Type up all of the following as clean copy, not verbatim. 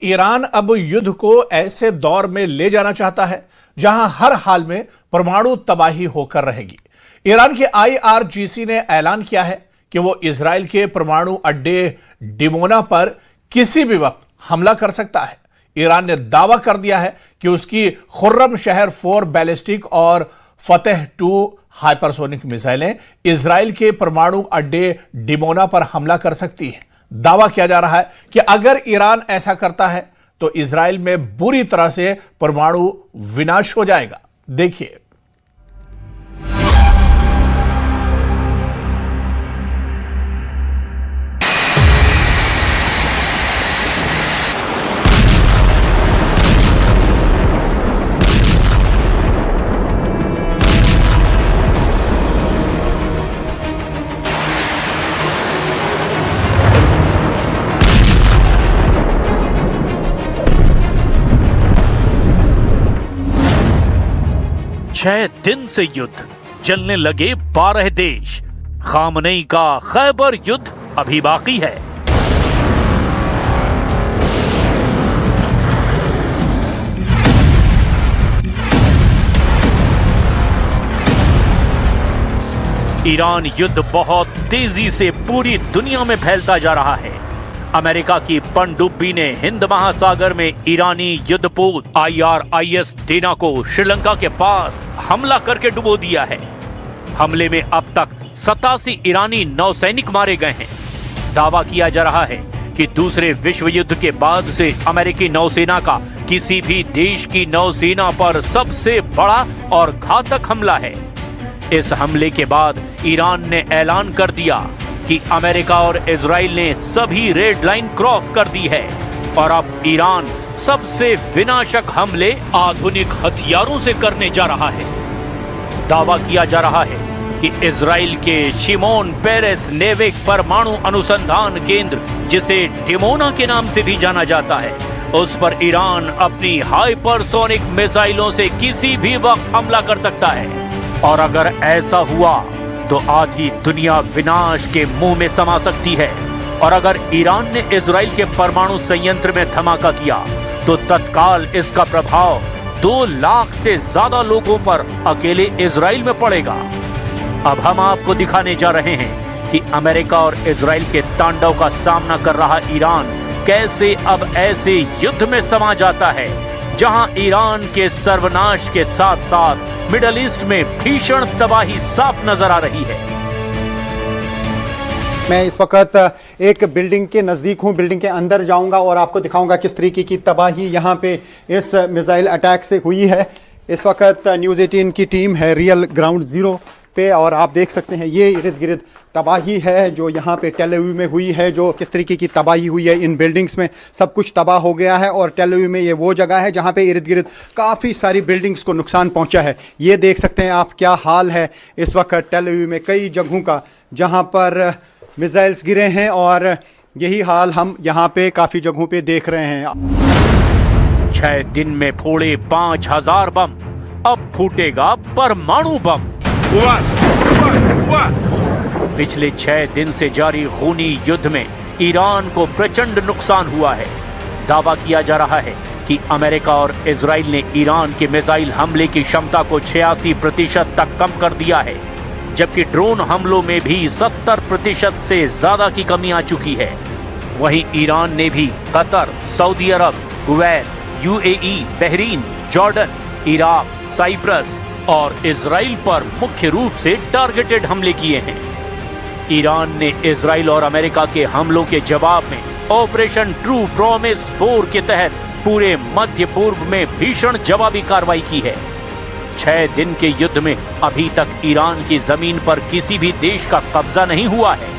Iran अब युद्ध को ऐसे दौर में ले जाना चाहता है जहां हर हाल में परमाणु तबाही होकर रहेगी। ईरान के IRGC ने ऐलान किया है कि वो इजराइल के परमाणु अड्डे डिमोना पर किसी भी वक्त हमला कर सकता है। ईरान ने दावा कर दिया है कि उसकी खुर्रम शहर 4 बैलिस्टिक और फतेह 2 हाइपरसोनिक मिसाइलें इजराइल के परमाणु अड्डे डिमोना पर हमला कर सकती हैं। दावा किया जा रहा है कि अगर ईरान ऐसा करता है तो इजराइल में बुरी तरह से परमाणु विनाश हो जाएगा। देखिए, 6 दिन से युद्ध, जलने लगे 12 देश। खामनेई का खैबर युद्ध अभी बाकी है। ईरान युद्ध बहुत तेजी से पूरी दुनिया में फैलता जा रहा है। अमेरिका की पनडुब्बी ने हिंद महासागर में ईरानी युद्धपोत IRIS देना को श्रीलंका के पास हमला करके डुबो दिया है। हमले में अब तक 87 ईरानी नौसैनिक मारे गए हैं। दावा किया जा रहा है कि दूसरे विश्व युद्ध के बाद से अमेरिकी नौसेना का किसी भी देश की नौसेना पर सबसे बड़ा और घातक हमला है। इस हमले के बाद ईरान ने ऐलान कर दिया कि अमेरिका और इजराइल ने सभी रेड लाइन क्रॉस कर दी है और अब ईरान सबसे विनाशक हमले आधुनिक हथियारों से करने जा रहा है। दावा किया जा रहा है कि इजराइल के शिमोन पेरेस नेविक परमाणु अनुसंधान केंद्र, जिसे डिमोना के नाम से भी जाना जाता है, उस पर ईरान अपनी हाइपरसोनिक मिसाइलों से किसी भी वक्त हमला कर सकता है। और अगर ऐसा हुआ तो आधी दुनिया विनाश के मुंह में समा सकती है। और अगर ईरान ने इजराइल के परमाणु संयंत्र में धमाका किया तो तत्काल इसका प्रभाव 2 लाख से ज्यादा लोगों पर अकेले इजराइल में पड़ेगा। अब हम आपको दिखाने जा रहे हैं कि अमेरिका और इजराइल के तांडव का सामना कर रहा ईरान कैसे अब ऐसे युद्ध में समा जाता है जहां ईरान के सर्वनाश के साथ साथ मिडल ईस्ट में भीषण तबाही साफ नजर आ रही है। मैं इस वक्त एक बिल्डिंग के नज़दीक हूं। बिल्डिंग के अंदर जाऊंगा और आपको दिखाऊंगा किस तरीके की तबाही यहां पे इस मिसाइल अटैक से हुई है। इस वक्त न्यूज़ 18 की टीम है रियल ग्राउंड ज़ीरो पे और आप देख सकते हैं ये इर्द गिर्द तबाही है जो यहाँ पे टेल अवीव में हुई है। जो किस तरीके की तबाही हुई है, इन बिल्डिंग्स में सब कुछ तबाह हो गया है। और टेल अवीव में ये वो जगह है जहाँ पे इर्द गिर्द काफ़ी सारी बिल्डिंग्स को नुकसान पहुँचा है। ये देख सकते हैं आप क्या हाल है इस वक्त टेल अवीव में कई जगहों का जहाँ पर मिसाइल्स गिरे हैं और यही हाल हम यहाँ पे काफ़ी जगहों पे देख रहे हैं। 6 दिन में फोड़े 5000 बम, अब फूटेगा परमाणु बम। पिछले 6 दिन से जारी खूनी युद्ध में ईरान को प्रचंड नुकसान हुआ है। दावा किया जा रहा है कि अमेरिका और इजराइल ने ईरान के मिसाइल हमले की क्षमता को 86% तक कम कर दिया है, जबकि ड्रोन हमलों में भी 70% से ज्यादा की कमी आ चुकी है। वहीं ईरान ने भी Qatar, Saudi Arabia, Kuwait, UAE, Bahrain, Jordan, Iraq, Cyprus और इजराइल पर मुख्य रूप से टारगेटेड हमले किए हैं। ईरान ने इजराइल और अमेरिका के हमलों के जवाब में ऑपरेशन ट्रू प्रॉमिस 4 के तहत पूरे मध्य पूर्व में भीषण जवाबी कार्रवाई की है। 6 दिन के युद्ध में अभी तक ईरान की जमीन पर किसी भी देश का कब्जा नहीं हुआ है।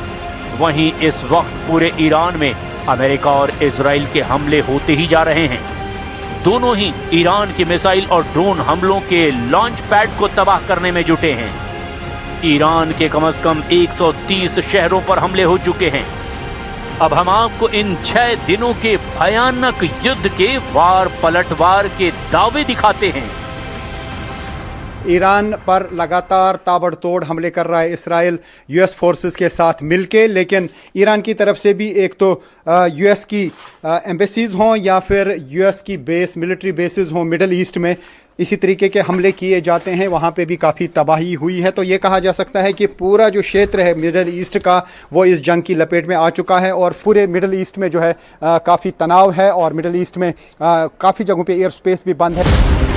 वहीं इस वक्त पूरे ईरान में अमेरिका और इजराइल के हमले होते ही जा रहे हैं। दोनों ही ईरान के मिसाइल और ड्रोन हमलों के लॉन्च पैड को तबाह करने में जुटे हैं। ईरान के कम से कम 130 शहरों पर हमले हो चुके हैं। अब हम आपको इन 6 दिनों के भयानक युद्ध के वार पलटवार के दावे दिखाते हैं। ईरान पर लगातार ताबड़तोड़ हमले कर रहा है इसराइल यूएस फोर्सेस के साथ मिलके, लेकिन ईरान की तरफ से भी एक तो यूएस की एम्बेसीज हों या फिर यूएस की बेस मिलिट्री बेसिस हों मिडल ईस्ट में, इसी तरीके के हमले किए जाते हैं। वहाँ पे भी काफ़ी तबाही हुई है। तो ये कहा जा सकता है कि पूरा जो क्षेत्र है मिडल ईस्ट का वो इस जंग की लपेट में आ चुका है और पूरे मिडल ईस्ट में जो है काफ़ी तनाव है और मिडल ईस्ट में काफ़ी जगहों पे एयर स्पेस भी बंद है।